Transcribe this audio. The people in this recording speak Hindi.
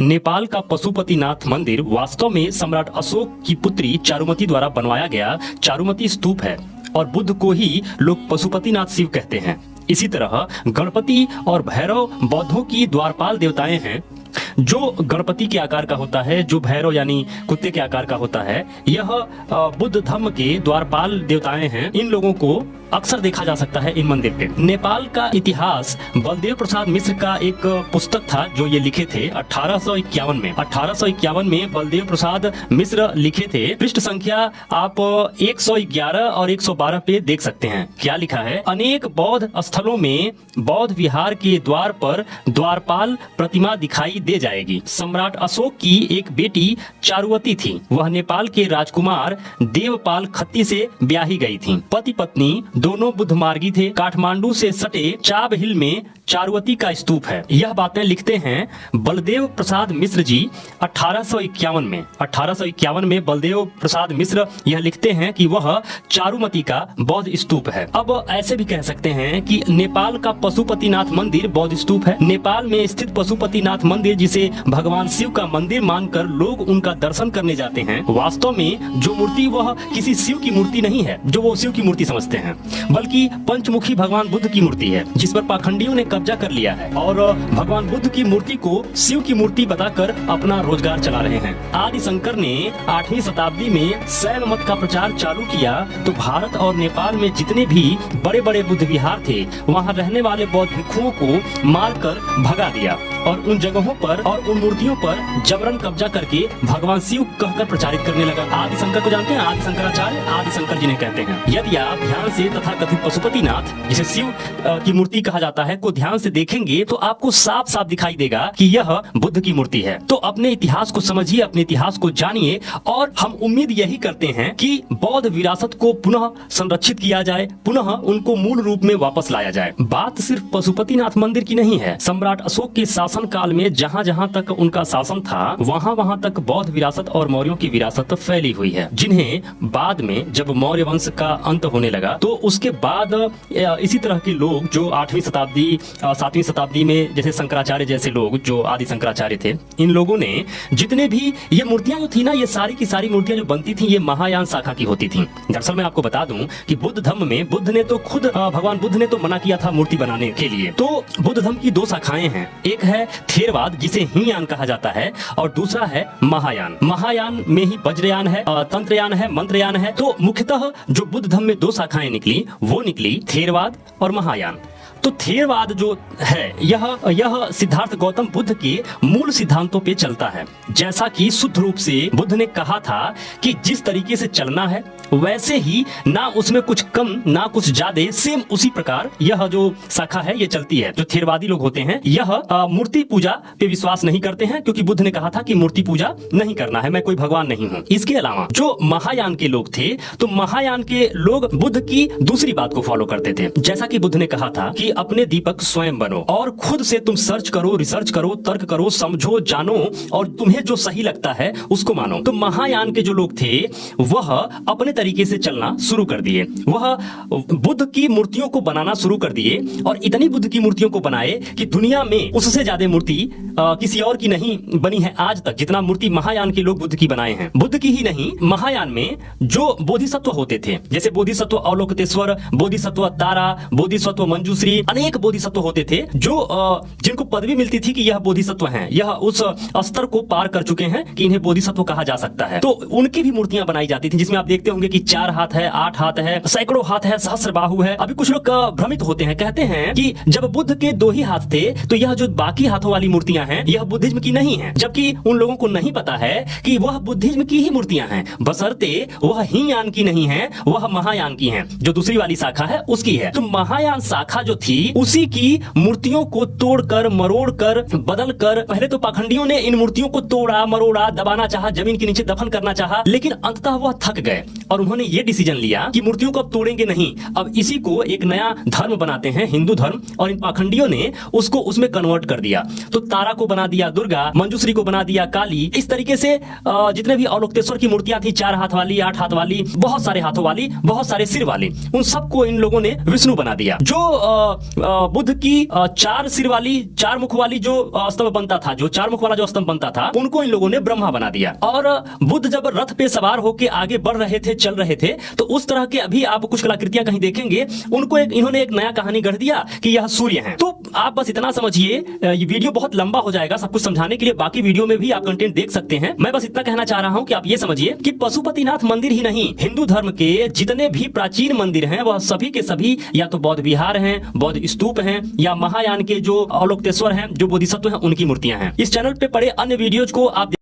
नेपाल का पशुपतिनाथ मंदिर वास्तव में सम्राट अशोक की पुत्री चारुमती द्वारा बनवाया गया चारुमती स्तूप है और बुद्ध को ही लोग पशुपतिनाथ शिव कहते हैं। इसी तरह गणपति और भैरव बौद्धों की द्वारपाल देवताएं हैं। जो गणपति के आकार का होता है, जो भैरव यानी कुत्ते के आकार का होता है, यह बुद्ध धर्म के द्वारपाल देवताएं हैं। इन लोगों को अक्सर देखा जा सकता है इन मंदिर पे। नेपाल का इतिहास बलदेव प्रसाद मिश्र का एक पुस्तक था जो ये लिखे थे 1851 में। 1851 में बलदेव प्रसाद मिश्र लिखे थे। पृष्ठ संख्या आप 111 और 112 पे देख सकते हैं। क्या लिखा है? अनेक बौद्ध स्थलों में बौद्ध विहार के द्वार पर द्वारपाल प्रतिमा दिखाई दे जाएगी। सम्राट अशोक की एक बेटी चारुवती थी। वह नेपाल के राजकुमार देवपाल खत्ती से ब्याही गई थी। पति पत्नी दोनों बुद्ध मार्गी थे। काठमांडू से सटे चाब हिल में चारुवती का स्तूप है। यह बातें लिखते हैं बलदेव प्रसाद मिश्र जी 1851 में बलदेव प्रसाद मिश्र यह लिखते हैं कि वह चारुमती का बौद्ध स्तूप है। अब ऐसे भी कह सकते हैं कि नेपाल का पशुपतिनाथ मंदिर बौद्ध स्तूप है। नेपाल में स्थित पशुपतिनाथ मंदिर, जिसे भगवान शिव का मंदिर मानकर लोग उनका दर्शन करने जाते हैं, वास्तव में जो मूर्ति वह किसी शिव की मूर्ति नहीं है जो वो शिव की मूर्ति समझते हैं, बल्कि पंचमुखी भगवान बुद्ध की मूर्ति है, जिस पर पाखंडियों ने कब्जा कर लिया है और भगवान बुद्ध की मूर्ति को शिव की मूर्ति बताकर अपना रोजगार चला रहे हैं। आदि शंकर ने 8वीं शताब्दी में शैव मत का प्रचार चालू किया तो भारत और नेपाल में जितने भी बड़े बड़े बुद्ध विहार थे, वहाँ रहने वाले बौद्ध भिक्षुओं को मारकर भगा दिया और उन जगहों पर और उन मूर्तियों पर जबरन कब्जा करके भगवान शिव कहकर प्रचारित करने लगा। आदि शंकर को जानते हैं? आदि शंकराचार्य आदि शंकर जिन्हें कहते हैं। यदि आप ध्यान से तथाकथित पशुपतिनाथ, जिसे शिव की मूर्ति कहा जाता है, को ध्यान से देखेंगे तो आपको साफ साफ दिखाई देगा कि यह बुद्ध की मूर्ति है। तो अपने इतिहास को समझिए, अपने इतिहास को जानिए और हम उम्मीद यही करते हैं कि बौद्ध विरासत को पुनः संरक्षित किया जाए, पुनः उनको मूल रूप में वापस लाया जाए। बात सिर्फ पशुपतिनाथ मंदिर की नहीं है। सम्राट अशोक के शासन काल में जहां जहां तक उनका शासन था, वहां वहां तक बौद्ध विरासत और मौर्यों की विरासत फैली हुई है, जिन्हें बाद में जब मौर्य वंश का अंत होने लगा तो उसके बाद इसी तरह के लोग जो 8वीं शताब्दी 7वीं शताब्दी में, जैसे शंकराचार्य जैसे लोग जो आदि शंकराचार्य थे, इन लोगों ने जितने भी ये मूर्तियां जो थी ना, ये सारी की सारी मूर्तियां जो बनती थी, ये महायान शाखा की होती थी। दरअसल मैं आपको बता दूं कि बुद्ध धर्म में बुद्ध ने तो खुद भगवान बुद्ध ने तो मना किया था मूर्ति बनाने के लिए। तो बुद्ध धर्म की 2 शाखाएं हैं। एक है थेरवाद, जिसे हीनयान कहा जाता है, और दूसरा है महायान। महायान में ही वज्रयान है, तंत्रयान है, मंत्रयान है। तो मुख्यतः जो बुद्ध धर्म में 2 शाखाएं निकली, वो निकली थेरवाद और महायान। तो थेरवाद जो है यह सिद्धार्थ गौतम बुद्ध के मूल सिद्धांतों पे चलता है। जैसा कि शुद्ध रूप से बुद्ध ने कहा था कि जिस तरीके से चलना है वैसे ही, ना उसमें कुछ कम ना कुछ ज्यादा, सेम उसी प्रकार यह जो शाखा है ये चलती है। जो थेरवादी लोग होते हैं यह मूर्ति पूजा पे विश्वास नहीं करते हैं, क्योंकि बुद्ध ने कहा था कि मूर्ति पूजा नहीं करना है, मैं कोई भगवान नहीं हूँ। इसके अलावा जो महायान के लोग थे, तो महायान के लोग बुद्ध की दूसरी बात को फॉलो करते थे। जैसा कि बुद्ध ने कहा था कि अपने दीपक स्वयं बनो और खुद से तुम सर्च करो, रिसर्च करो, तर्क करो, समझो, जानो और तुम्हें जो सही लगता है उसको मानो। तो महायान के जो लोग थे वह अपने तरीके से चलना शुरू कर दिए। वह बुद्ध की मूर्तियों को बनाना शुरू कर दिए और इतनी बुद्ध की मूर्तियों को बनाए कि दुनिया में उससे ज्यादा मूर्ति किसी और की नहीं बनी है आज तक, जितना मूर्ति महायान के लोग बुद्ध की बनाए हैं। बुद्ध की ही नहीं, महायान में जो बोधिसत्व होते थे, जैसे बोधिसत्व अवलोकितेश्वर, बोधिसत्व तारा, बोधिसत्व मंजूश्री, अनेक बोधिसत्व होते थे जो जिनको पदवी मिलती थी कि यह बोधिसत्व हैं, यह उस स्तर को पार कर चुके हैं कि इन्हें बोधिसत्व कहा जा सकता है। तो उनकी भी मूर्तियां बनाई जाती थी, जिसमें आप देखते होंगे कि 4 हाथ है, 8 हाथ है, सैकड़ों हाथ है, सहस्र बाहु है। अभी कुछ लोग भ्रमित होते हैं, कहते हैं कि जब बुद्ध के 2 ही हाथ थे तो यह जो बाकी हाथों वाली मूर्तियां हैं यह बुद्धिज्म की नहीं है, जबकि उन लोगों को नहीं पता है कि वह बुद्धिज्म की ही मूर्तियां हैं, बशर्ते वह हीनयान की नहीं है, वह महायान की हैं, जो दूसरी वाली शाखा है उसकी है। तो महायान शाखा जो थी उसी की मूर्तियों को तोड़कर, मरोड़कर, बदलकर, पहले तो पाखंडियों ने इन मूर्तियों को तोड़ा, मरोड़ा, दबाना चाहा, जमीन के नीचे दफन करना चाहा, लेकिन अंततः वह थक गए और उन्होंने ये डिसीजन लिया कि मूर्तियों को अब तोड़ेंगे नहीं, अब इसी को एक नया धर्म बनाते हैं, हिंदू धर्म। और इन पाखंडियों ने उसको उसमें कन्वर्ट कर दिया। तो तारा को बना दिया दुर्गा, मंजूश्री को बना दिया काली। इस तरीके से जितने भी अवलोकितेश्वर की मूर्तियां थी, 4 हाथ वाली, 8 हाथ वाली, बहुत सारे हाथों वाली, बहुत सारे सिर वाली, उन सबको इन लोगों ने विष्णु बना दिया। जो बुद्ध की चार सिर वाली, चार मुख वाली जो स्तंभ बनता था, जो चार मुख वाला जो स्तंभ बनता था, उनको इन लोगों ने ब्रह्मा बना दिया। और बुद्ध जब रथ पे सवार होकर आगे बढ़ रहे थे, चल रहे थे, तो उस तरह के अभी आप कुछ कलाकृतियां कहीं देखेंगे, उनको इन्होंने एक नया कहानी गढ़ दिया कि यह सूर्य है। तो आप बस इतना समझिए, ये वीडियो बहुत लंबा हो जाएगा सब कुछ समझाने के लिए, बाकी वीडियो में भी आप कंटेंट देख सकते हैं। मैं बस इतना कहना चाह रहा हूं कि आप ये समझिए कि पशुपतिनाथ मंदिर ही नहीं, हिंदू धर्म के जितने भी प्राचीन मंदिर हैं वह सभी के सभी या तो बौद्ध विहार हैं, बौद्ध स्तूप हैं, या महायान के जो अवलोकतेश्वर हैं, जो बोधिसत्व हैं, उनकी मूर्तियां हैं। इस चैनल पे पड़े अन्य वीडियोज को आप